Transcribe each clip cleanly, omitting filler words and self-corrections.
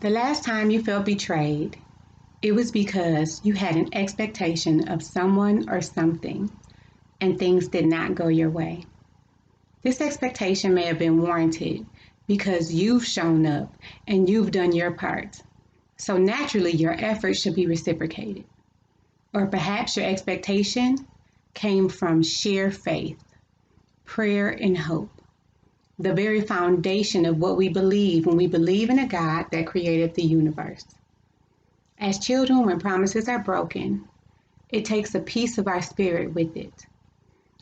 The last time you felt betrayed, it was because you had an expectation of someone or something, and things did not go your way. This expectation may have been warranted because you've shown up and you've done your part. So naturally, your efforts should be reciprocated. Or perhaps your expectation came from sheer faith, prayer, and hope. The very foundation of what we believe when we believe in a God that created the universe. As children, when promises are broken, it takes a piece of our spirit with it.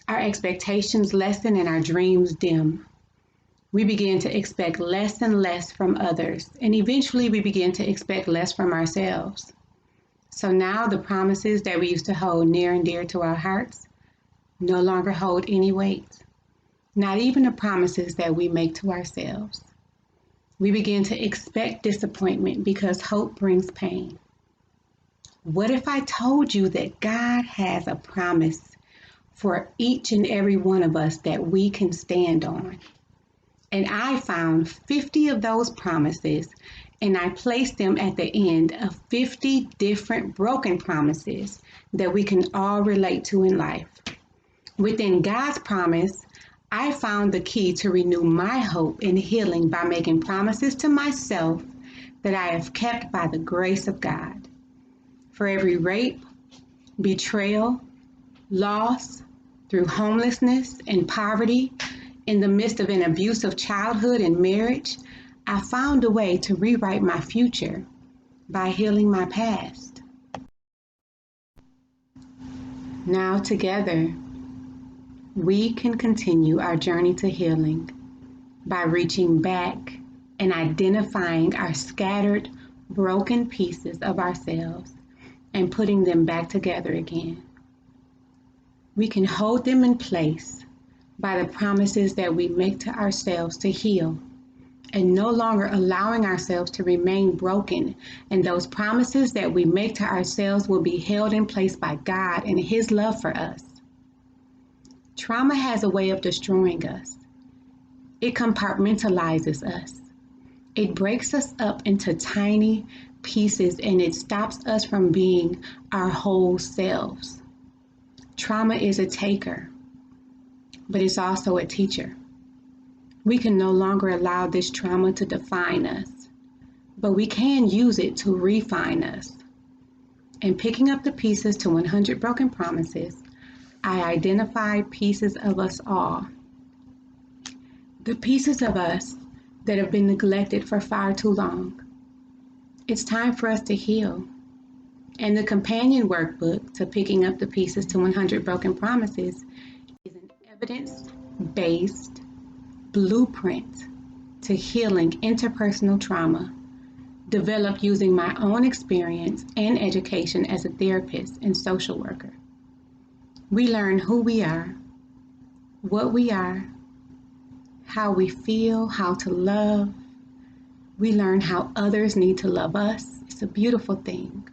Our expectations lessen and our dreams dim. We begin to expect less and less from others, and eventually we begin to expect less from ourselves. So now the promises that we used to hold near and dear to our hearts no longer hold any weight. Not even the promises that we make to ourselves. We begin to expect disappointment because hope brings pain. What if I told you that God has a promise for each and every one of us that we can stand on? And I found 50 of those promises, and I placed them at the end of 50 different broken promises that we can all relate to in life. Within God's promise, I found the key to renew my hope and healing by making promises to myself that I have kept by the grace of God. For every rape, betrayal, loss, through homelessness and poverty, in the midst of an abusive childhood and marriage, I found a way to rewrite my future by healing my past. Now together, we can continue our journey to healing by reaching back and identifying our scattered, broken pieces of ourselves and putting them back together again. We can hold them in place by the promises that we make to ourselves to heal and no longer allowing ourselves to remain broken. And those promises that we make to ourselves will be held in place by God and His love for us. Trauma has a way of destroying us. It compartmentalizes us. It breaks us up into tiny pieces and it stops us from being our whole selves. Trauma is a taker, but it's also a teacher. We can no longer allow this trauma to define us, but we can use it to refine us. In picking up the pieces to 100 Broken Promises, I identified pieces of us all. The pieces of us that have been neglected for far too long. It's time for us to heal. And the Companion Workbook to Picking Up the Pieces to 100 Broken Promises is an evidence-based blueprint to healing interpersonal trauma, developed using my own experience and education as a therapist and social worker. We learn who we are, what we are, how we feel, how to love. We learn how others need to love us. It's a beautiful thing.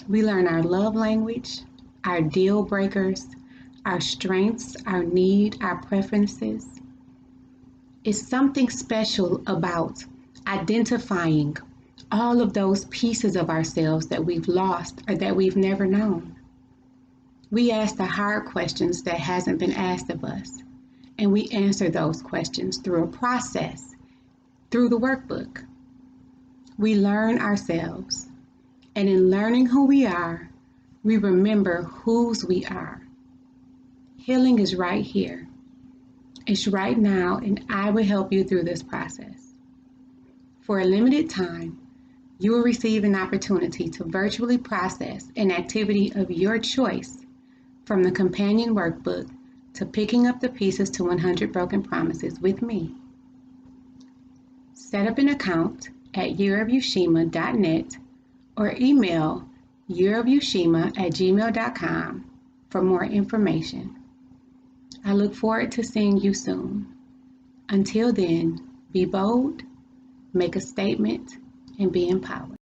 We learn our love language, our deal breakers, our strengths, our need, our preferences. It's something special about identifying all of those pieces of ourselves that we've lost or that we've never known. We ask the hard questions that hasn't been asked of us, and we answer those questions through a process, through the workbook. We learn ourselves, and in learning who we are, we remember whose we are. Healing is right here. It's right now, and I will help you through this process. For a limited time, you will receive an opportunity to virtually process an activity of your choice from the Companion Workbook to Picking Up the Pieces to 100 Broken Promises with me. Set up an account at yearofyushima.net or email yearofyushima@gmail.com for more information. I look forward to seeing you soon. Until then, be bold, make a statement, and be empowered.